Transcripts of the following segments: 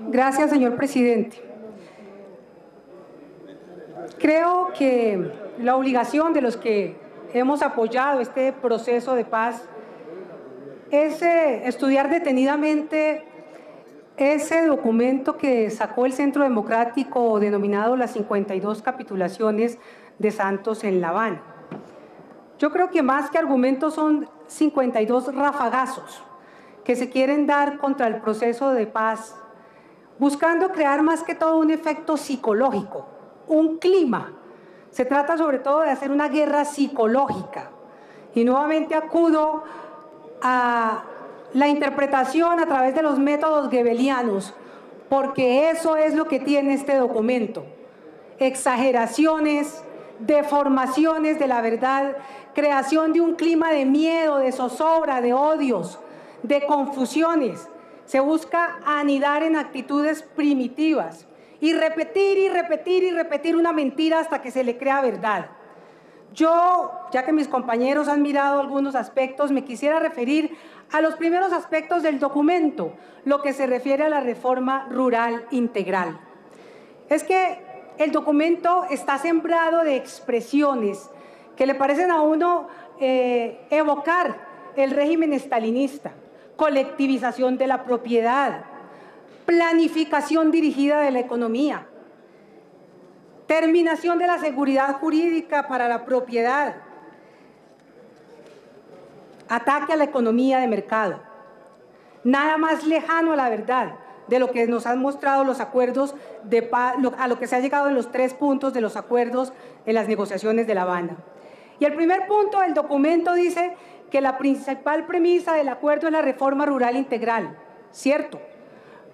Gracias, señor presidente. Creo que la obligación de los que hemos apoyado este proceso de paz es estudiar detenidamente ese documento que sacó el Centro Democrático denominado las 52 capitulaciones de Santos en La Habana. Yo creo que más que argumentos son 52 rafagazos que se quieren dar contra el proceso de paz, buscando crear más que todo un efecto psicológico, un clima. Se trata sobre todo de hacer una guerra psicológica. Y nuevamente acudo a la interpretación a través de los métodos goebbelianos, porque eso es lo que tiene este documento. Exageraciones, deformaciones de la verdad, creación de un clima de miedo, de zozobra, de odios, de confusiones. Se busca anidar en actitudes primitivas y repetir y repetir y repetir una mentira hasta que se le crea verdad. Yo, ya que mis compañeros han mirado algunos aspectos, me quisiera referir a los primeros aspectos del documento, lo que se refiere a la reforma rural integral. Es que el documento está sembrado de expresiones que le parecen a uno evocar el régimen estalinista: colectivización de la propiedad, planificación dirigida de la economía, terminación de la seguridad jurídica para la propiedad, ataque a la economía de mercado. Nada más lejano a la verdad de lo que nos han mostrado los acuerdos de paz, a lo que se ha llegado en los 3 puntos de los acuerdos en las negociaciones de La Habana. Y el primer punto del documento dice que la principal premisa del acuerdo es la reforma rural integral, cierto,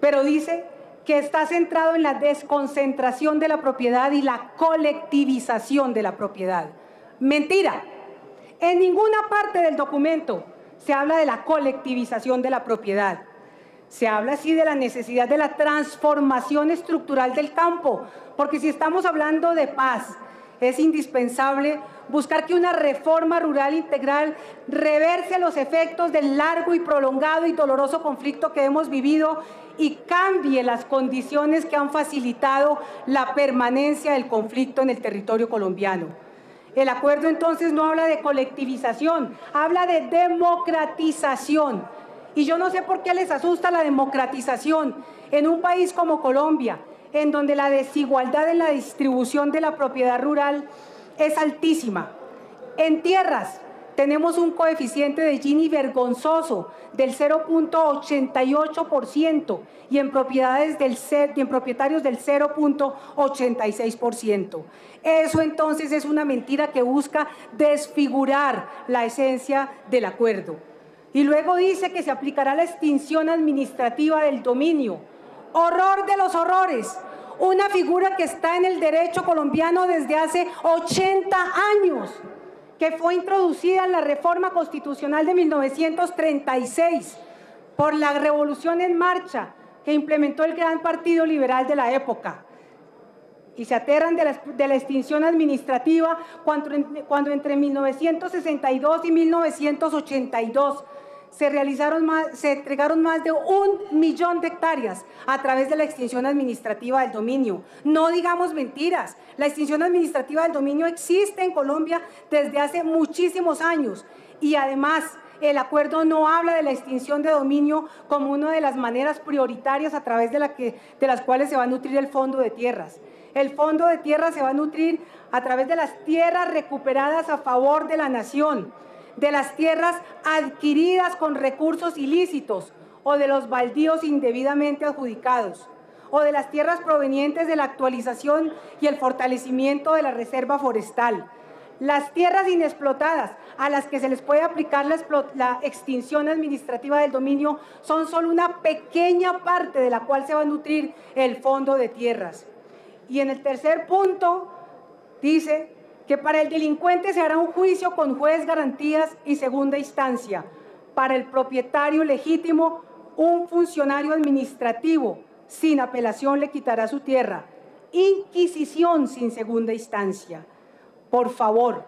pero dice que está centrado en la desconcentración de la propiedad y la colectivización de la propiedad. Mentira. En ninguna parte del documento se habla de la colectivización de la propiedad. Se habla sí de la necesidad de la transformación estructural del campo, porque si estamos hablando de paz, es indispensable buscar que una reforma rural integral reverse los efectos del largo y prolongado y doloroso conflicto que hemos vivido y cambie las condiciones que han facilitado la permanencia del conflicto en el territorio colombiano. El acuerdo entonces no habla de colectivización, habla de democratización. Y yo no sé por qué les asusta la democratización en un país como Colombia, en donde la desigualdad en la distribución de la propiedad rural es altísima. En tierras tenemos un coeficiente de Gini vergonzoso del 0.88% y en propietarios del 0.86%. Eso entonces es una mentira que busca desfigurar la esencia del acuerdo. Y luego dice que se aplicará la extinción administrativa del dominio. Horror de los horrores. Una figura que está en el derecho colombiano desde hace 80 años, que fue introducida en la reforma constitucional de 1936 por la Revolución en Marcha que implementó el Gran Partido Liberal de la época. Y se aterran de la extinción administrativa cuando entre 1962 y 1982 se entregaron más de 1 millón de hectáreas a través de la extinción administrativa del dominio. No digamos mentiras, la extinción administrativa del dominio existe en Colombia desde hace muchísimos años y además el acuerdo no habla de la extinción de dominio como una de las maneras prioritarias a través de las cuales se va a nutrir el Fondo de Tierras. El Fondo de Tierras se va a nutrir a través de las tierras recuperadas a favor de la nación, de las tierras adquiridas con recursos ilícitos o de los baldíos indebidamente adjudicados o de las tierras provenientes de la actualización y el fortalecimiento de la reserva forestal. Las tierras inexplotadas a las que se les puede aplicar la extinción administrativa del dominio son solo una pequeña parte de la cual se va a nutrir el Fondo de Tierras. Y en el tercer punto dice que para el delincuente se hará un juicio con juez, garantías y segunda instancia. Para el propietario legítimo, un funcionario administrativo sin apelación le quitará su tierra. Inquisición sin segunda instancia. Por favor,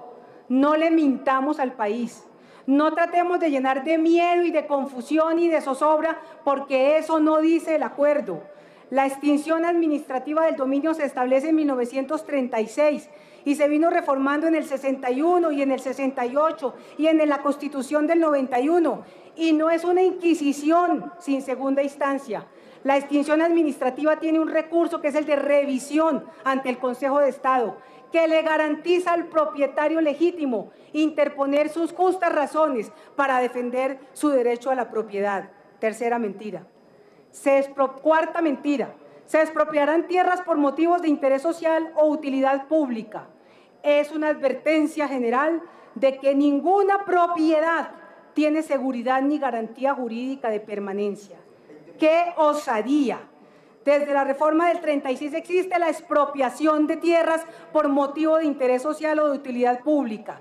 no le mintamos al país. No tratemos de llenar de miedo y de confusión y de zozobra, porque eso no dice el acuerdo. La extinción administrativa del dominio se establece en 1936 y se vino reformando en el 61 y en el 68 y en la Constitución del 91. Y no es una inquisición sin segunda instancia. La extinción administrativa tiene un recurso que es el de revisión ante el Consejo de Estado, que le garantiza al propietario legítimo interponer sus justas razones para defender su derecho a la propiedad. Tercera mentira. Cuarta mentira. Se expropiarán tierras por motivos de interés social o utilidad pública. Es una advertencia general de que ninguna propiedad tiene seguridad ni garantía jurídica de permanencia. ¡Qué osadía! Desde la reforma del 36 existe la expropiación de tierras por motivo de interés social o de utilidad pública.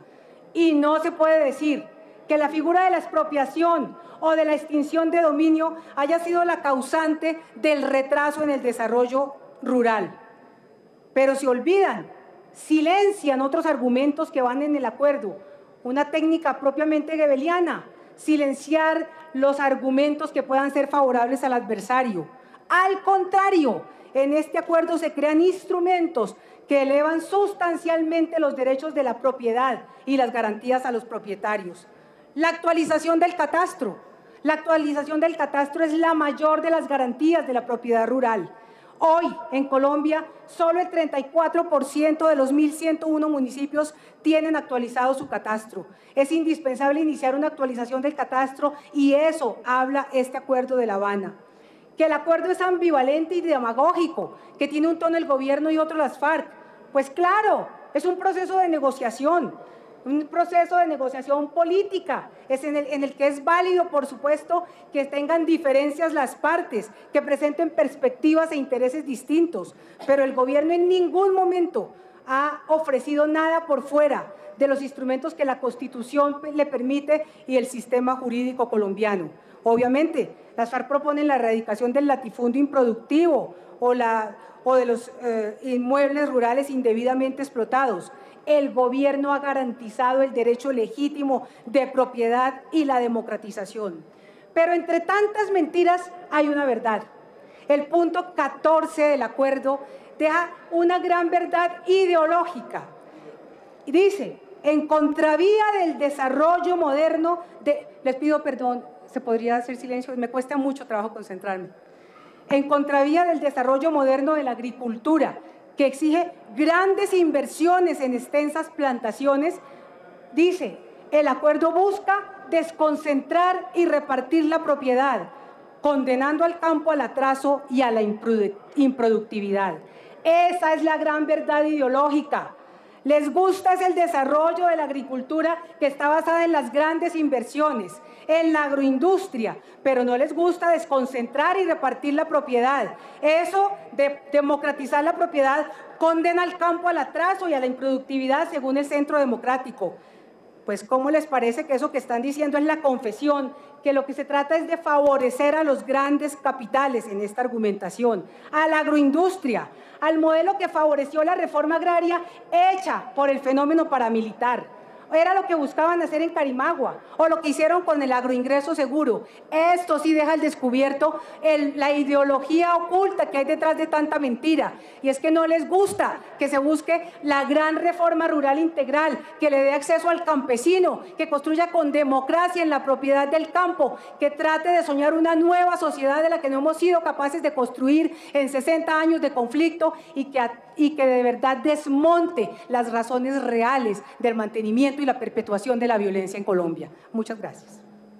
Y no se puede decir que la figura de la expropiación o de la extinción de dominio haya sido la causante del retraso en el desarrollo rural. Pero se olvidan, silencian otros argumentos que van en el acuerdo, una técnica propiamente goebbeliana, silenciar los argumentos que puedan ser favorables al adversario. Al contrario, en este acuerdo se crean instrumentos que elevan sustancialmente los derechos de la propiedad y las garantías a los propietarios. La actualización del catastro. La actualización del catastro es la mayor de las garantías de la propiedad rural. Hoy, en Colombia, solo el 34% de los 1.101 municipios tienen actualizado su catastro. Es indispensable iniciar una actualización del catastro y eso habla este acuerdo de La Habana. Que el acuerdo es ambivalente y demagógico, que tiene un tono el gobierno y otro las FARC. Pues claro, es un proceso de negociación política, es en el que es válido, por supuesto, que tengan diferencias las partes, que presenten perspectivas e intereses distintos, pero el gobierno en ningún momento ha ofrecido nada por fuera de los instrumentos que la Constitución le permite y el sistema jurídico colombiano. Obviamente, las FARC proponen la erradicación del latifundio improductivo o de los inmuebles rurales indebidamente explotados. El gobierno ha garantizado el derecho legítimo de propiedad y la democratización. Pero entre tantas mentiras hay una verdad. El punto 14 del acuerdo deja una gran verdad ideológica. Y dice, en contravía del desarrollo moderno les pido perdón, ¿se podría hacer silencio? Me cuesta mucho trabajo concentrarme. En contravía del desarrollo moderno de la agricultura, que exige grandes inversiones en extensas plantaciones, dice, el acuerdo busca desconcentrar y repartir la propiedad, condenando al campo al atraso y a la improductividad. Esa es la gran verdad ideológica. Les gusta es el desarrollo de la agricultura que está basada en las grandes inversiones, en la agroindustria, pero no les gusta desconcentrar y repartir la propiedad. Eso de democratizar la propiedad condena al campo al atraso y a la improductividad según el Centro Democrático. Pues ¿cómo les parece que eso que están diciendo es la confesión? Que lo que se trata es de favorecer a los grandes capitales en esta argumentación, a la agroindustria, al modelo que favoreció la reforma agraria hecha por el fenómeno paramilitar. Era lo que buscaban hacer en Carimagua, o lo que hicieron con el agroingreso seguro. Esto sí deja al descubierto la ideología oculta que hay detrás de tanta mentira, y es que no les gusta que se busque la gran reforma rural integral, que le dé acceso al campesino, que construya con democracia en la propiedad del campo, que trate de soñar una nueva sociedad de la que no hemos sido capaces de construir en 60 años de conflicto, y que de verdad desmonte las razones reales del mantenimiento y la perpetuación de la violencia en Colombia. Muchas gracias.